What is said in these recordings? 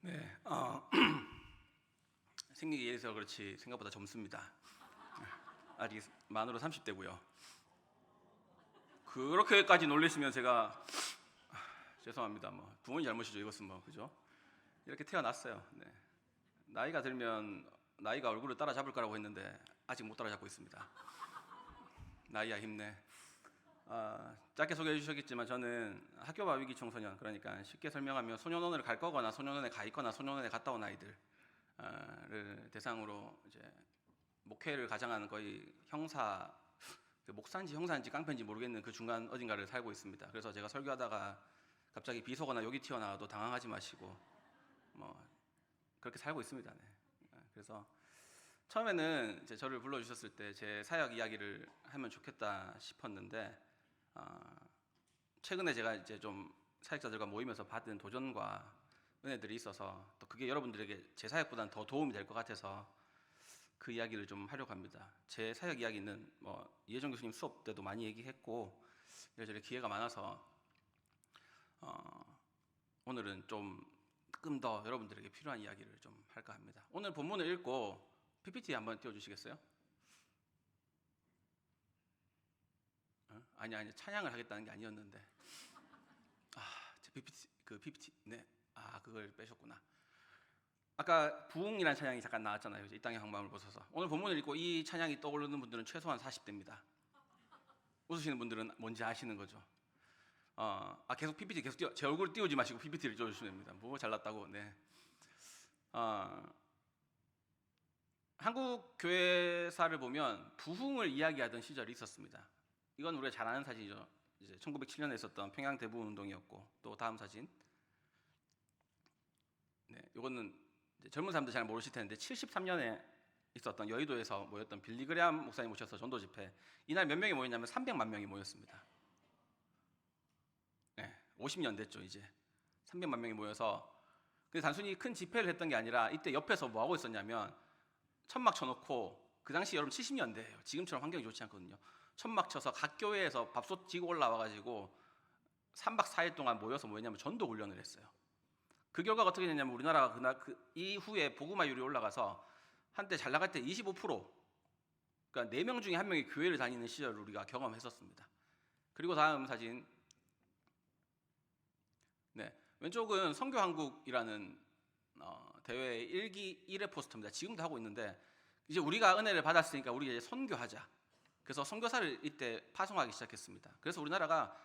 네, 생긴 게 예해서 그렇지 생각보다 젊습니다. 아직 만으로 30대고요. 그렇게까지 놀리시면 제가 죄송합니다. 뭐 부모님 잘못이죠. 이것은 뭐 그죠? 이렇게 태어났어요. 네. 나이가 들면 나이가 얼굴을 따라잡을 거라고 했는데 아직 못 따라잡고 있습니다. 나이야 힘내. 짧게 소개해 주셨겠지만 저는 학교바 위기 청소년, 그러니까 쉽게 설명하면 소년원을 갈 거거나 소년원에 가 있거나 소년원에 갔다 온 아이들을 대상으로 이제 목회를 가장하는 거의 형사, 목사인지 형사인지 깡패인지 모르겠는 그 중간 어딘가를 살고 있습니다. 그래서 제가 설교하다가 갑자기 비속어나 욕이 튀어나와도 당황하지 마시고 뭐 그렇게 살고 있습니다. 네. 그래서 처음에는 이제 저를 불러주셨을 때 제 사역 이야기를 하면 좋겠다 싶었는데 최근에 제가 이제 좀 사역자들과 모이면서 받은 도전과 은혜들이 있어서 또 그게 여러분들에게 제 사역보다는 더 도움이 될 것 같아서 그 이야기를 좀 하려고 합니다. 제 사역 이야기는 뭐 이혜정 교수님 수업 때도 많이 얘기했고 이래저래 기회가 많아서 오늘은 조금 더 여러분들에게 필요한 이야기를 좀 할까 합니다. 오늘 본문을 읽고 PPT 한번 띄워주시겠어요? 아니 찬양을 하겠다는 게 아니었는데 제 PPT 네 그걸 빼셨구나. 아까 부흥이라는 찬양이 잠깐 나왔잖아요. 이 땅의 황망을 벗어서. 오늘 본문을 읽고 이 찬양이 떠오르는 분들은 최소한 40대입니다. 웃으시는 분들은 뭔지 아시는 거죠. 계속 PPT 계속 제 얼굴 띄우지 마시고 PPT를 띄워주시면 됩니다. 뭐 잘났다고. 네. 한국 교회사를 보면 부흥을 이야기하던 시절이 있었습니다. 이건 우리가 잘 아는 사진이죠. 이제 1907년에 있었던 평양 대부흥 운동이었고, 또 다음 사진. 네, 이거는 젊은 사람들 잘 모르실 텐데 73년에 있었던 여의도에서 모였던 빌리그레암 목사님 모셔서 전도 집회. 이날 몇 명이 모였냐면 300만 명이 모였습니다. 네, 50년 됐죠 이제. 300만 명이 모여서 근데 단순히 큰 집회를 했던 게 아니라 이때 옆에서 뭐 하고 있었냐면 천막 쳐놓고, 그 당시 여러분 70년대예요. 지금처럼 환경이 좋지 않거든요. 천막 쳐서 각 교회에서 밥솥 지고 올라와가지고 3박 4일 동안 모여서 뭐 했냐면 전도 훈련을 했어요. 그 결과가 어떻게 됐냐면 우리나라가 그 이후에 복음화율이 올라가서 한때 잘 나갈 때 25%, 그러니까 4명 중에 1명이 교회를 다니는 시절을 우리가 경험했었습니다. 그리고 다음 사진. 네, 왼쪽은 선교한국이라는 대회의 1회 포스터입니다. 지금도 하고 있는데 이제 우리가 은혜를 받았으니까 우리가 이제 선교하자. 그래서 선교사를 이때 파송하기 시작했습니다. 그래서 우리나라가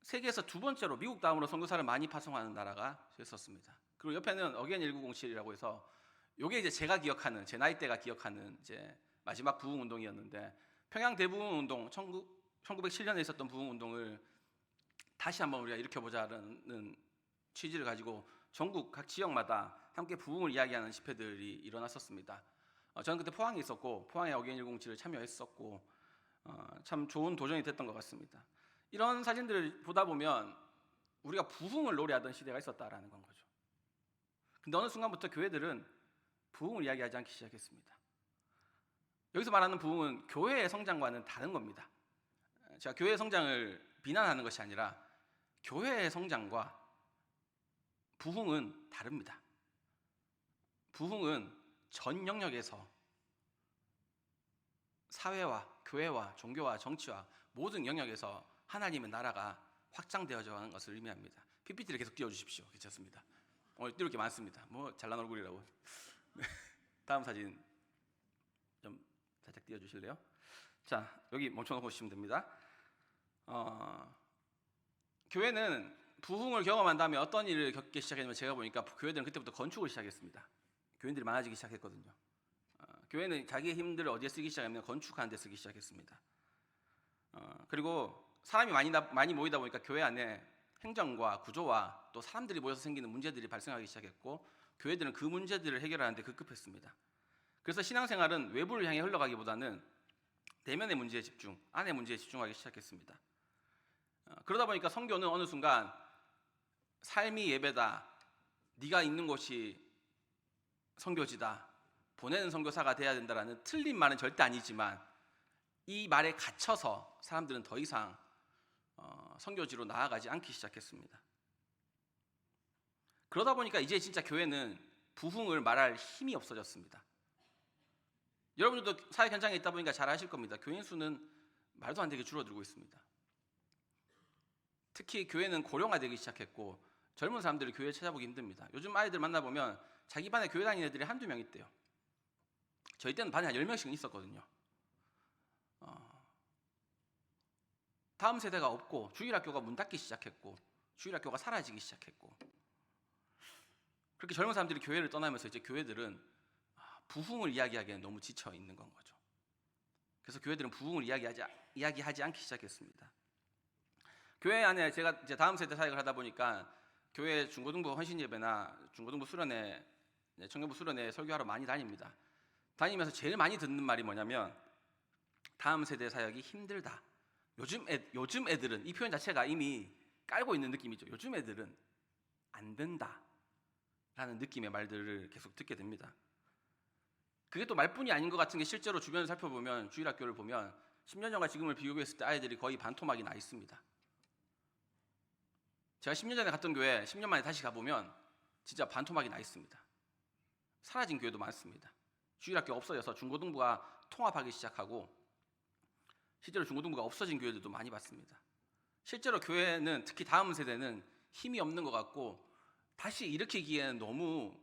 세계에서 두 번째로 미국 다음으로 선교사를 많이 파송하는 나라가 됐었습니다. 그리고 옆에는 어게인 1907이라고 해서 이게 이제 제가 기억하는, 제 나이대가 기억하는 이제 마지막 부흥 운동이었는데, 평양 대부흥 운동, 1907년에 있었던 부흥 운동을 다시 한번 우리가 일으켜보자는 취지를 가지고 전국 각 지역마다 함께 부흥을 이야기하는 집회들이 일어났었습니다. 저는 그때 포항에 있었고 포항에 어게인 107을 참여했었고 참 좋은 도전이 됐던 것 같습니다. 이런 사진들을 보다 보면 우리가 부흥을 노래하던 시대가 있었다라는 건 거죠. 근데 어느 순간부터 교회들은 부흥을 이야기하지 않기 시작했습니다. 여기서 말하는 부흥은 교회의 성장과는 다른 겁니다. 제가 교회의 성장을 비난하는 것이 아니라 교회의 성장과 부흥은 다릅니다. 부흥은 전 영역에서 사회와 교회와 종교와 정치와 모든 영역에서 하나님의 나라가 확장되어져 가는 것을 의미합니다. PPT를 계속 띄워주십시오. 괜찮습니다. 오늘 띄울 게 많습니다. 뭐 잘난 얼굴이라고. 네. 다음 사진 좀 살짝 띄워주실래요? 자, 여기 멈춰놓고 오시면 됩니다. 교회는 부흥을 경험한 다음에 어떤 일을 겪기 시작했냐면, 제가 보니까 교회들은 그때부터 건축을 시작했습니다. 교인들이 많아지기 시작했거든요. 교회는 자기의 힘들을 어디에 쓰기 시작하면 건축하는 데 쓰기 시작했습니다. 그리고 사람이 많이 모이다 보니까 교회 안에 행정과 구조와 또 사람들이 모여서 생기는 문제들이 발생하기 시작했고, 교회들은 그 문제들을 해결하는 데 급급했습니다. 그래서 신앙생활은 외부를 향해 흘러가기보다는 내면의 문제에 집중, 안의 문제에 집중하기 시작했습니다. 그러다 보니까 선교는 어느 순간 삶이 예배다, 네가 있는 곳이 선교지다, 보내는 선교사가 돼야 된다라는 틀린 말은 절대 아니지만 이 말에 갇혀서 사람들은 더 이상 선교지로 나아가지 않기 시작했습니다. 그러다 보니까 이제 진짜 교회는 부흥을 말할 힘이 없어졌습니다. 여러분들도 사회 현장에 있다 보니까 잘 아실 겁니다. 교인 수는 말도 안 되게 줄어들고 있습니다. 특히 교회는 고령화되기 시작했고 젊은 사람들이 교회를 찾아보기 힘듭니다. 요즘 아이들 만나보면 자기 반에 교회 다니는 애들이 한두 명 있대요. 저희 때는 반에 한 10명씩은 있었거든요. 다음 세대가 없고 주일학교가 문 닫기 시작했고 주일학교가 사라지기 시작했고 그렇게 젊은 사람들이 교회를 떠나면서 이제 교회들은 부흥을 이야기하기에는 너무 지쳐 있는 건 거죠. 그래서 교회들은 부흥을 이야기하지 않기 시작했습니다. 교회 안에 제가 이제 다음 세대 사역을 하다 보니까 교회 중고등부 헌신 예배나 중고등부 수련회, 청년부 수련회 설교하러 많이 다닙니다. 다니면서 제일 많이 듣는 말이 뭐냐면 다음 세대 사역이 힘들다. 요즘 애들은 이 표현 자체가 이미 깔고 있는 느낌이죠. 요즘 애들은 안 된다 라는 느낌의 말들을 계속 듣게 됩니다. 그게 또 말뿐이 아닌 것 같은 게 실제로 주변을 살펴보면 주일학교를 보면 10년 전과 지금을 비교했을 때 아이들이 거의 반토막이 나 있습니다. 제가 10년 전에 갔던 교회 10년 만에 다시 가보면 진짜 반토막이 나 있습니다. 사라진 교회도 많습니다. 주일학교 없어져서 중고등부가 통합하기 시작하고 실제로 중고등부가 없어진 교회들도 많이 봤습니다. 실제로 교회는 특히 다음 세대는 힘이 없는 것 같고 다시 일으키기에는 너무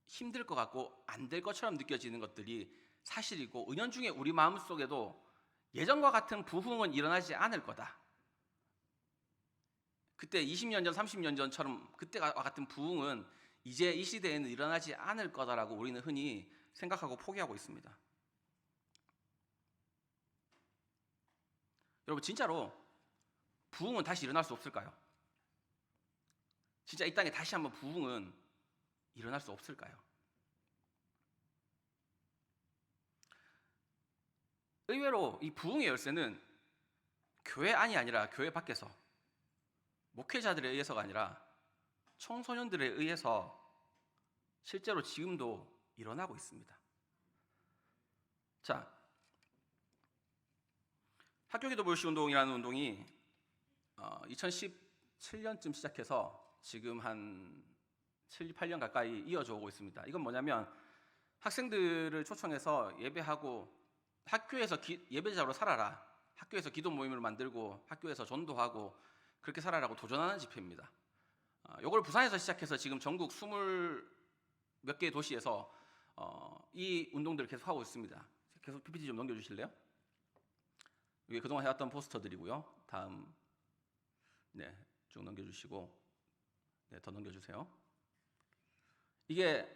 힘들 것 같고 안 될 것처럼 느껴지는 것들이 사실이고 은연중에 우리 마음속에도 예전과 같은 부흥은 일어나지 않을 거다. 그때 20년 전, 30년 전처럼 그때와 같은 부흥은 이제 이 시대에는 일어나지 않을 거다라고 우리는 흔히 생각하고 포기하고 있습니다. 여러분 진짜로 부흥은 다시 일어날 수 없을까요? 진짜 이 땅에 다시 한번 부흥은 일어날 수 없을까요? 의외로 이 부흥의 열쇠는 교회 안이 아니라 교회 밖에서 목회자들에 의해서가 아니라 청소년들에 의해서 실제로 지금도 일어나고 있습니다. 자, 학교기도불시 운동이라는 운동이 2017년쯤 시작해서 지금 한 7, 8년 가까이 이어져 오고 있습니다. 이건 뭐냐면 학생들을 초청해서 예배하고 학교에서 예배자로 살아라. 학교에서 기도 모임을 만들고 학교에서 전도하고 그렇게 살아라고 도전하는 집회입니다. 이걸 부산에서 시작해서 지금 전국 20몇 개의 도시에서 이 운동들을 계속 하고 있습니다. 계속 PPT 좀 넘겨주실래요? 이게 그동안 해왔던 포스터들이고요. 다음 쭉 넘겨주시고 더 넘겨주세요. 이게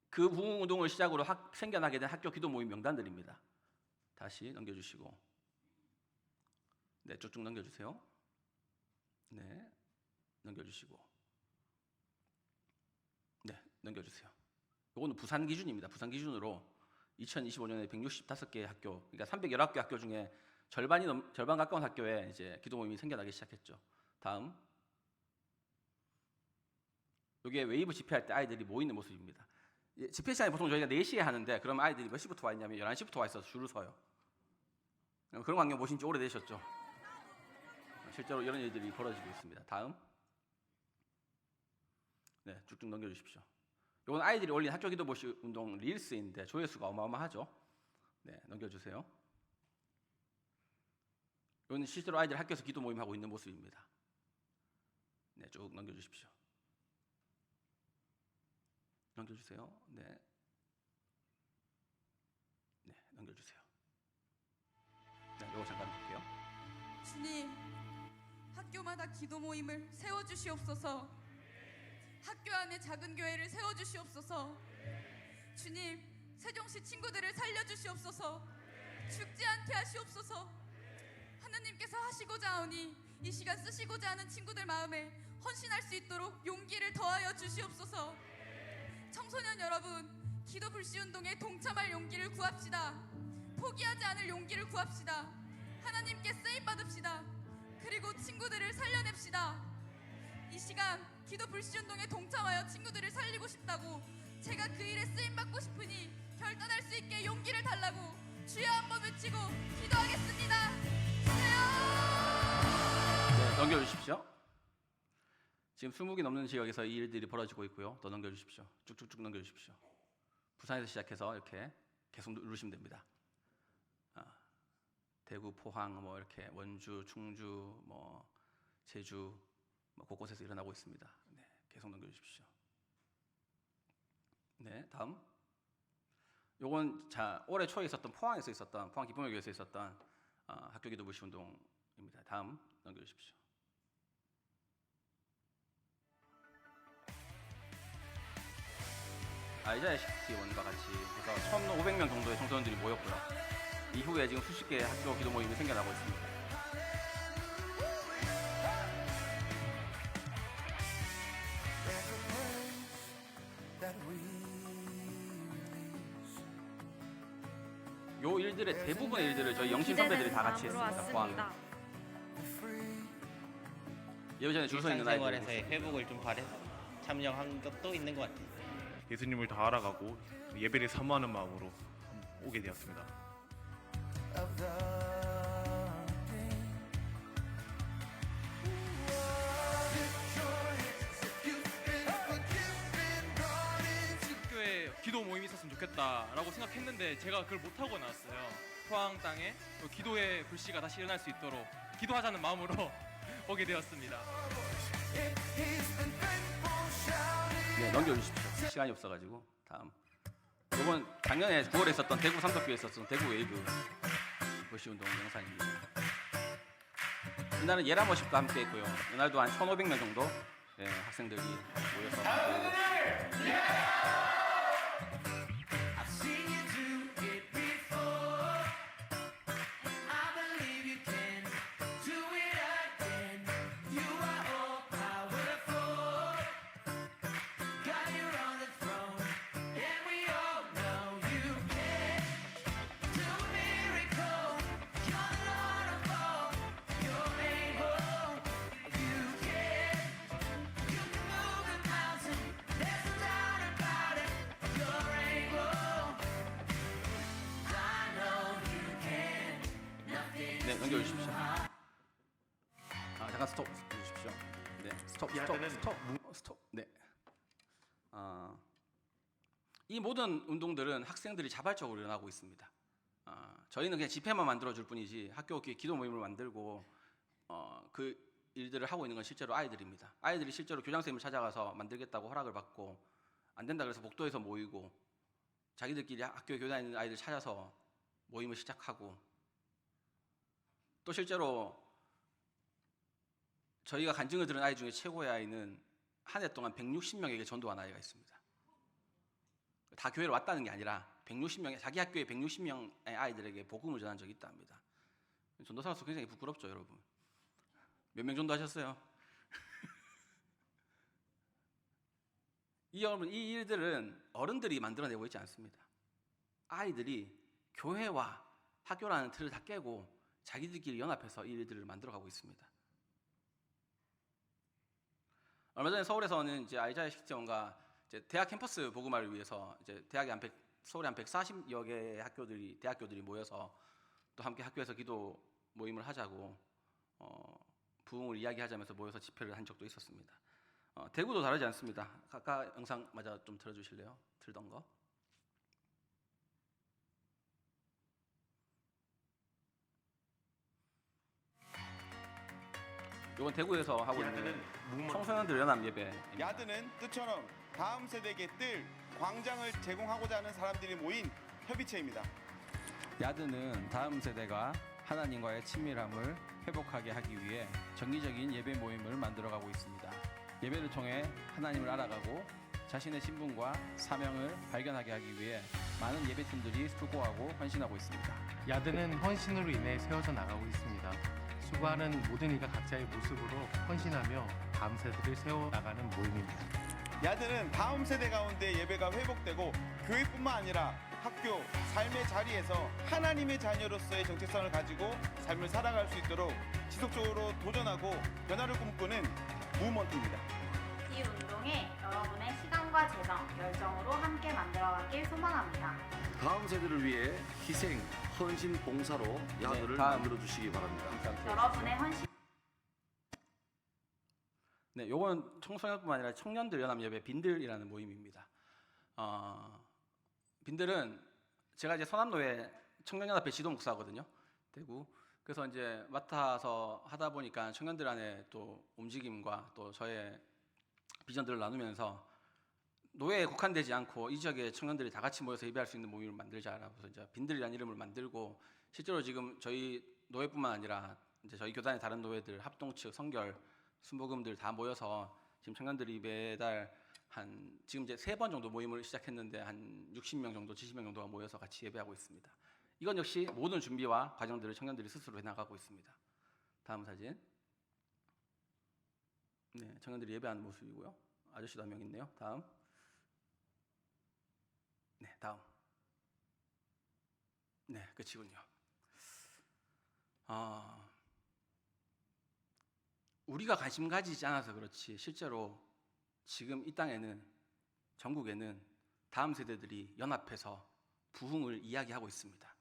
그 부흥 운동을 시작으로 생겨나게 된 학교 기도 모임 명단들입니다. 다시 넘겨주시고 쭉쭉 넘겨주세요. 넘겨주시고 넘겨주세요. 이거는 부산 기준입니다. 부산 기준으로 2025년에 165개의 학교, 그러니까 311개 학교 중에 절반 가까운 학교에 이제 기도 모임이 생겨나기 시작했죠. 다음, 이게 웨이브 집회할 때 아이들이 모이는 모습입니다. 집회 시간에 보통 저희가 4시에 하는데 그럼 아이들이 몇 시부터 와 있냐면 11시부터 와 있어서 줄을 서요. 그런 광경 보신 지 오래되셨죠? 실제로 이런 일들이 벌어지고 있습니다. 다음, 쭉쭉 넘겨주십시오. 이건 아이들이 올린 학교 기도 모시 운동 릴스인데 조회수가 어마어마하죠. 넘겨주세요. 이건 실제로 아이들 학교에서 기도 모임하고 있는 모습입니다. 쭉 넘겨주십시오. 넘겨주세요. 넘겨주세요. 이거 잠깐 볼게요. 주님, 학교마다 기도 모임을 세워주시옵소서. 학교 안에 작은 교회를 세워주시옵소서. 주님, 세종시 친구들을 살려주시옵소서. 죽지 않게 하시옵소서. 하나님께서 하시고자 하오니 이 시간 쓰시고자 하는 친구들 마음에 헌신할 수 있도록 용기를 더하여 주시옵소서. 청소년 여러분, 기도 불시 운동에 동참할 용기를 구합시다. 포기하지 않을 용기를 구합시다. 하나님께 쓰임 받읍시다. 그리고 친구들을 살려냅시다. 이 시간 기도 불시 운동에 동참하여 친구들을 살리고 싶다고, 제가 그 일에 쓰임 받고 싶으니 결단할 수 있게 용기를 달라고 주여 한번 외치고 기도하겠습니다. 주여! 넘겨주십시오. 지금 20개 넘는 지역에서 이 일들이 벌어지고 있고요. 더 넘겨주십시오. 쭉쭉쭉 넘겨주십시오. 부산에서 시작해서 이렇게 계속 누르시면 됩니다. 대구, 포항, 뭐 이렇게 원주, 충주, 뭐 제주, 뭐 곳곳에서 일어나고 있습니다. 네, 계속 넘겨주십시오. 네, 다음. 요건 자 올해 초에 있었던 포항에서 있었던 포항 기쁨의 교회에서 있었던 학교 기도 불시 운동입니다. 다음 넘겨주십시오. 아이자야 식지원과 같이 그래서 1,500명 정도의 청소년들이 모였고요. 이후에 지금 수십 개의 학교 기도 모임이 생겨나고 있습니다. 요 일들의 대부분의 일들을 저희 영신 선배들이 다 같이 했습니다. 포항에. 예배 전에 줄 서 있는 아이들. 일상생활에서의 회복을 좀 바래 참여한 것도 있는 것 같아요. 예수님을 더 알아가고 예배를 사모하는 마음으로 오게 되었습니다. 학교에 기도 모임이 있었으면 좋겠다라고 생각했는데 제가 그걸 못하고 나왔어요. 포항 땅에 또 기도의 불씨가 다시 일어날 수 있도록 기도하자는 마음으로 오게 되었습니다. 네, 넘겨주십시오. 시간이 없어가지고 다음. 이건 작년에 9월에 있었던 대구 삼덕교에 있었던 대구 웨이브 불시 운동 영상입니다. 이날은 예람워십과 함께했고요. 이날도 한 1,500명 정도 학생들이 모여서 네, 넘겨주십시오. 잠깐 스톱 해주십시오. 네, 스톱. 네. 이 모든 운동들은 학생들이 자발적으로 일어나고 있습니다. 저희는 그냥 집회만 만들어줄 뿐이지 학교 기도 모임을 만들고 그 일들을 하고 있는 건 실제로 아이들입니다. 아이들이 실제로 교장 선생님을 찾아가서 만들겠다고 허락을 받고 안 된다 그래서 복도에서 모이고 자기들끼리 학교에 교회 다니는 아이들 찾아서 모임을 시작하고 또 실제로 저희가 간증을 들은 아이 중에 최고의 아이는 한 해 동안 160명에게 전도한 아이가 있습니다. 다 교회를 왔다는 게 아니라 160명의 자기 학교에 160명의 아이들에게 복음을 전한 적이 있다 합니다. 전도사로서 굉장히 부끄럽죠, 여러분. 몇 명 전도하셨어요? 이 일들은 어른들이 만들어내고 있지 않습니다. 아이들이 교회와 학교라는 틀을 다 깨고 자기들끼리 연합해서 이 일들을 만들어가고 있습니다. 얼마 전에 서울에서는 이제 아이자야 식지원과 이제 대학 캠퍼스 복음화를 위해서 이제 서울에 한 140여 개의 대학교들이 모여서 또 함께 학교에서 기도 모임을 하자고 부흥을 이야기하자면서 모여서 집회를 한 적도 있었습니다. 대구도 다르지 않습니다. 아까 영상 마저 좀 틀어주실래요? 틀던 거. 이건 대구에서 하고 있는 청소년들 연합 예배. 야드는 뜻처럼 다음 세대에게 뜰 광장을 제공하고자 하는 사람들이 모인 협의체입니다. 야드는 다음 세대가 하나님과의 친밀함을 회복하게 하기 위해 정기적인 예배 모임을 만들어가고 있습니다. 예배를 통해 하나님을 알아가고 자신의 신분과 사명을 발견하게 하기 위해 많은 예배팀들이 수고하고 헌신하고 있습니다. 야드는 헌신으로 인해 세워져 나가고 있습니다. 수고하는 모든 이가 각자의 모습으로 헌신하며 다음 세대를 세워나가는 모임입니다. 야드는 다음 세대 가운데 예배가 회복되고 교회뿐만 아니라 학교, 삶의 자리에서 하나님의 자녀로서의 정체성을 가지고 삶을 살아갈 수 있도록 지속적으로 도전하고 변화를 꿈꾸는 무브먼트입니다. 이 운동에 여러분의 시간과 재정, 열정으로 함께 만들어가길 소망합니다. 다음 세대를 위해 희생, 헌신, 봉사로 야드를 만들어 주시기 바랍니다. 여러분의 헌신 네, 요건 청소년뿐만 아니라 청년들 연합 예배 빈들이라는 모임입니다. 빈들은 제가 이제 서남노회 청년연합회 지도 목사거든요. 대구. 그래서 이제 맡아서 하다 보니까 청년들 안에 또 움직임과 또 저의 비전들을 나누면서 노예에 국한되지 않고 이 지역의 청년들이 다 같이 모여서 예배할 수 있는 모임을 만들자라고 해서 이제 빈들이라는 이름을 만들고, 실제로 지금 저희 노예뿐만 아니라 이제 저희 교단의 다른 노예들, 합동측, 성결, 순복음들 다 모여서 지금 청년들이 매달 지금 이제 3번 정도 모임을 시작했는데 한 60명 정도, 70명 정도가 모여서 같이 예배하고 있습니다. 이건 역시 모든 준비와 과정들을 청년들이 스스로 해나가고 있습니다. 다음 사진. 네, 청년들이 예배하는 모습이고요. 아저씨도 한 명 있네요. 다음. 네, 다음. 네, 끝이군요. 우리가 관심 가지지 않아서 그렇지 실제로 지금 이 땅에는, 전국에는 다음 세대들이 연합해서 부흥을 이야기하고 있습니다.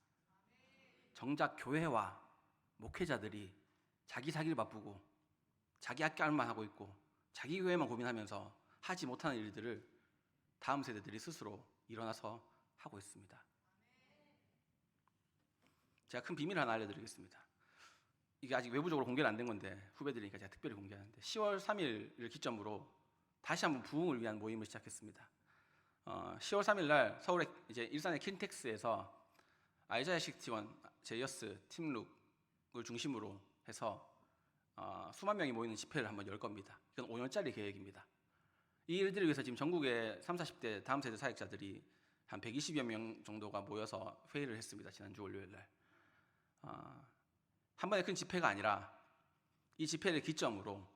정작 교회와 목회자들이 자기 살기를 바쁘고 자기 학교만 하고 있고 자기 교회만 고민하면서 하지 못하는 일들을 다음 세대들이 스스로 일어나서 하고 있습니다. 제가 큰 비밀 하나 알려드리겠습니다. 이게 아직 외부적으로 공개는 안 된 건데 후배들이니까 제가 특별히 공개하는데, 10월 3일을 기점으로 다시 한번 부흥을 위한 모임을 시작했습니다. 10월 3일 날 서울의 이제 일산의 킨텍스에서 아이자야 61 제이어스 팀룩을 중심으로 해서 수만 명이 모이는 집회를 한번 열 겁니다. 이건 5년짜리 계획입니다. 이 일들을 위해서 지금 전국의 30, 40대 다음 세대 사역자들이 한 120여 명 정도가 모여서 회의를 했습니다. 지난주 월요일 날. 한 번의 큰 집회가 아니라 이 집회를 기점으로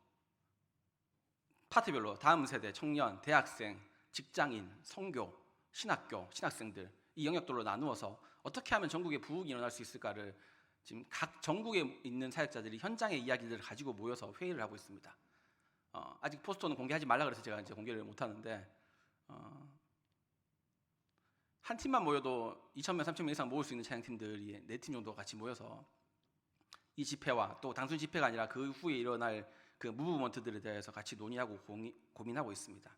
파트별로 다음 세대, 청년, 대학생, 직장인, 선교, 신학교, 신학생들 이 영역들로 나누어서 어떻게 하면 전국에 부흥이 일어날 수 있을까를 지금 각 전국에 있는 사역자들이 현장의 이야기들을 가지고 모여서 회의를 하고 있습니다. 아직 포스터는 공개하지 말라 그래서 제가 이제 공개를 못 하는데, 한 팀만 모여도 2,000명, 3,000명 이상 모을 수 있는 찬양팀들이 4팀 정도 같이 모여서 이 집회와 또 단순 집회가 아니라 그 후에 일어날 그 무브먼트들에 대해서 같이 논의하고 고민하고 있습니다.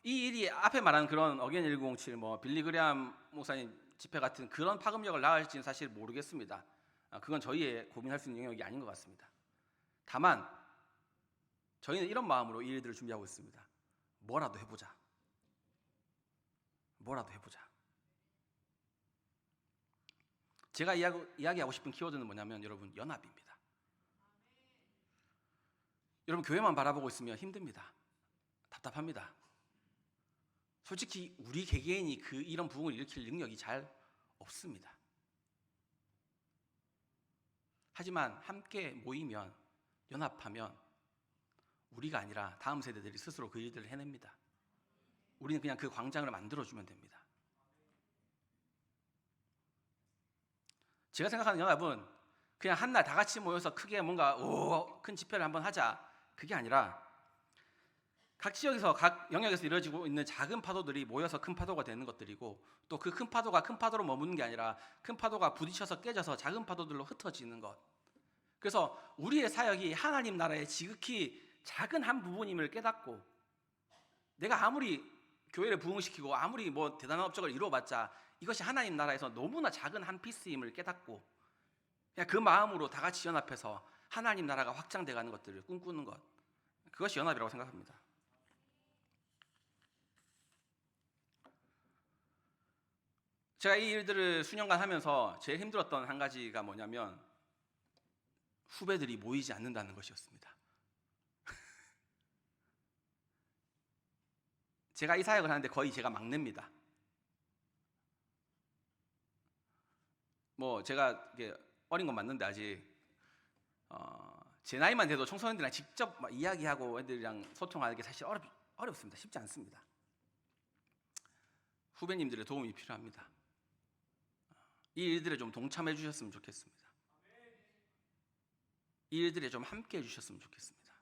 이 일이 앞에 말한 그런 어게인 1907, 빌리그레암 목사님 집회 같은 그런 파급력을 낳을지는 사실 모르겠습니다. 그건 저희의 고민할 수 있는 영역이 아닌 것 같습니다. 다만 저희는 이런 마음으로 이 일들을 준비하고 있습니다. 뭐라도 해보자. 뭐라도 해보자. 제가 이야기하고 싶은 키워드는 뭐냐면 여러분, 연합입니다. 여러분, 교회만 바라보고 있으면 힘듭니다. 답답합니다. 솔직히 우리 개개인이 이런 부흥을 일으킬 능력이 잘 없습니다. 하지만 함께 모이면, 연합하면 우리가 아니라 다음 세대들이 스스로 그 일들을 해냅니다. 우리는 그냥 그 광장을 만들어주면 됩니다. 제가 생각하는 연합은 그냥 한 날 다 같이 모여서 크게 뭔가 큰 집회를 한번 하자, 그게 아니라 각 지역에서 각 영역에서 이루어지고 있는 작은 파도들이 모여서 큰 파도가 되는 것들이고, 또 그 큰 파도가 큰 파도로 머무는 게 아니라 큰 파도가 부딪혀서 깨져서 작은 파도들로 흩어지는 것. 그래서 우리의 사역이 하나님 나라의 지극히 작은 한 부분임을 깨닫고, 내가 아무리 교회를 부흥시키고 아무리 대단한 업적을 이루어봤자 이것이 하나님 나라에서 너무나 작은 한 피스임을 깨닫고, 그냥 그 마음으로 다 같이 연합해서 하나님 나라가 확장돼가는 것들을 꿈꾸는 것, 그것이 연합이라고 생각합니다. 제가 이 일들을 수년간 하면서 제일 힘들었던 한 가지가 뭐냐면 후배들이 모이지 않는다는 것이었습니다. 제가 이 사역을 하는데 거의 제가 막내입니다. 제가 어린 건 맞는데 아직 제 나이만 돼도 청소년들이랑 직접 이야기하고 애들이랑 소통하는 게 사실 어렵습니다. 쉽지 않습니다. 후배님들의 도움이 필요합니다. 이 일들에 좀 동참해 주셨으면 좋겠습니다. 이 일들에 좀 함께 해 주셨으면 좋겠습니다.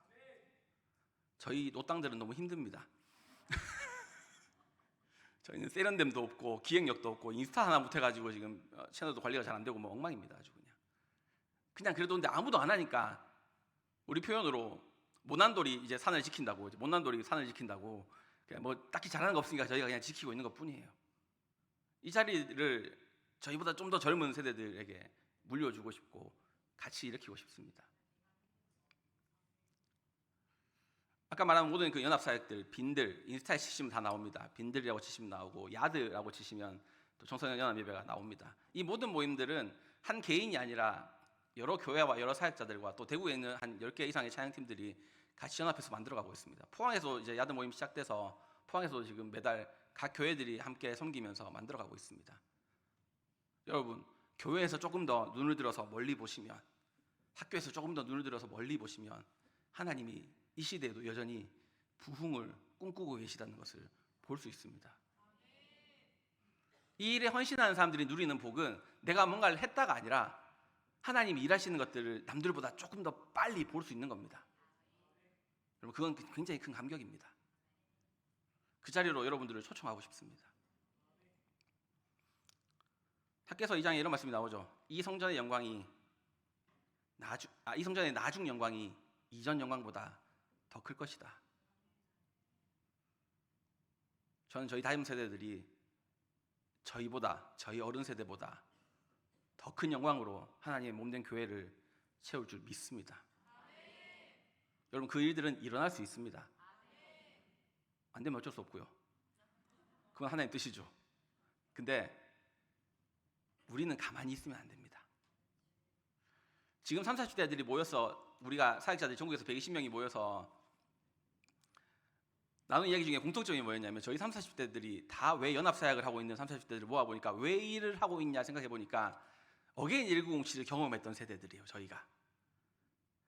저희 노땅들은 너무 힘듭니다. 저희는 세련됨도 없고 기획력도 없고 인스타 하나 못해가지고 지금 채널도 관리가 잘 안 되고 엉망입니다. 아주 그냥 그래도 근데 아무도 안 하니까 우리 표현으로 못난돌이 이제 산을 지킨다고, 이제 못난돌이 산을 지킨다고, 그냥 뭐 딱히 잘하는 거 없으니까 저희가 그냥 지키고 있는 것뿐이에요. 이 자리를 저희보다 좀 더 젊은 세대들에게 물려주고 싶고 같이 일으키고 싶습니다. 아까 말한 모든 그 연합사역들, 빈들, 인스타에 치시면 다 나옵니다. 빈들이라고 치시면 나오고 야드라고 치시면 또 청소년 연합 예배가 나옵니다. 이 모든 모임들은 한 개인이 아니라 여러 교회와 여러 사역자들과 또 대구에 있는 한 10개 이상의 찬양팀들이 같이 연합해서 만들어가고 있습니다. 포항에서 이제 야드 모임 시작돼서 포항에서 지금 매달 각 교회들이 함께 섬기면서 만들어가고 있습니다. 여러분, 교회에서 조금 더 눈을 들어서 멀리 보시면, 학교에서 조금 더 눈을 들어서 멀리 보시면 하나님이 이 시대에도 여전히 부흥을 꿈꾸고 계시다는 것을 볼 수 있습니다. 이 일에 헌신하는 사람들이 누리는 복은 내가 뭔가를 했다가 아니라 하나님이 일하시는 것들을 남들보다 조금 더 빨리 볼 수 있는 겁니다. 여러분, 그건 굉장히 큰 감격입니다. 그 자리로 여러분들을 초청하고 싶습니다. 학개서 2장에 이런 말씀이 나오죠. 이 성전의 나중 영광이 이전 영광보다 더 클 것이다. 저는 저희 다음 세대들이 저희 어른 세대보다 더 큰 영광으로 하나님의 몸된 교회를 채울 줄 믿습니다. 여러분, 그 일들은 일어날 수 있습니다. 안 되면 어쩔 수 없고요. 그건 하나님 뜻이죠. 근데 우리는 가만히 있으면 안 됩니다. 지금 30, 40대들이 모여서, 우리가 사역자들이 전국에서 120명이 모여서 나눈 이야기 중에 공통점이 뭐였냐면, 저희 30, 40대들이 다 왜 연합사역을 하고 있는 30, 40대들을 모아보니까 왜 일을 하고 있냐 생각해보니까 어게인 1907을 경험했던 세대들이에요. 저희가.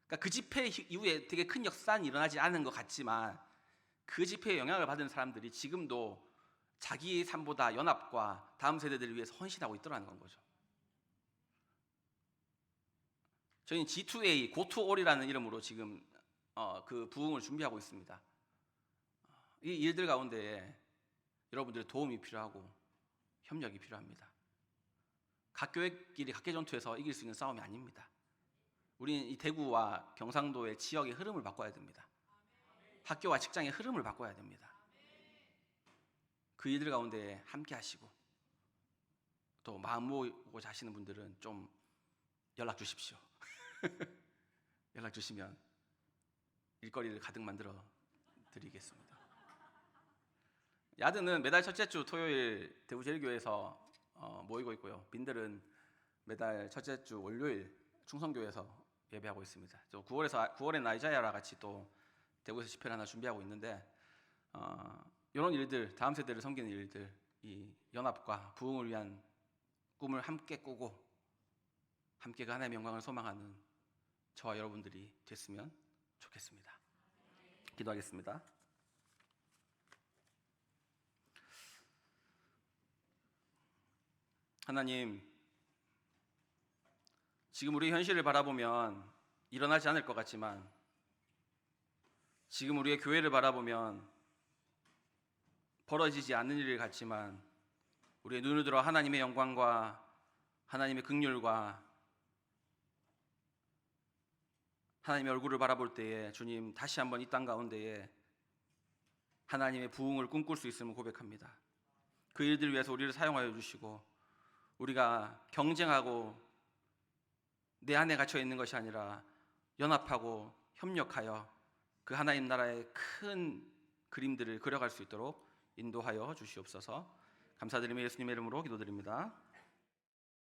그러니까 그 집회 이후에 되게 큰 역사는 일어나지 않은 것 같지만 그 집회에 영향을 받은 사람들이 지금도 자기 삶보다 연합과 다음 세대들을 위해서 헌신하고 있더라는 건 거죠. 저희는 G2A, Go to All이라는 이름으로 지금 그 부흥을 준비하고 있습니다. 이 일들 가운데 여러분들의 도움이 필요하고 협력이 필요합니다. 각 교회끼리 각계 전투에서 이길 수 있는 싸움이 아닙니다. 우리는 이 대구와 경상도의 지역의 흐름을 바꿔야 됩니다. 학교와 직장의 흐름을 바꿔야 됩니다. 그 일들 가운데 함께 하시고 또 마음 모으고자 하시는 분들은 좀 연락 주십시오. 연락 주시면 일거리를 가득 만들어 드리겠습니다. 야드는 매달 첫째 주 토요일 대구제일교회에서 모이고 있고요. 빈들은 매달 첫째 주 월요일 충성교회에서 예배하고 있습니다. 또 9월에 아이자야와 같이 또 대구에서 집회를 하나 준비하고 있는데 이런 일들, 다음 세대를 섬기는 일들, 이 연합과 부흥을 위한 꿈을 함께 꾸고 함께 그 하나님의 영광을 소망하는 저와 여러분들이 됐으면 좋겠습니다. 기도하겠습니다. 하나님, 지금 우리의 현실을 바라보면 일어나지 않을 것 같지만, 지금 우리의 교회를 바라보면 벌어지지 않는 일 같지만, 우리의 눈을 들어 하나님의 영광과 하나님의 긍휼과 하나님의 얼굴을 바라볼 때에 주님, 다시 한번 이 땅 가운데에 하나님의 부흥을 꿈꿀 수 있음을 고백합니다. 그 일들을 위해서 우리를 사용하여 주시고, 우리가 경쟁하고 내 안에 갇혀 있는 것이 아니라 연합하고 협력하여 그 하나님 나라의 큰 그림들을 그려갈 수 있도록 인도하여 주시옵소서. 감사드리며 예수님의 이름으로 기도드립니다.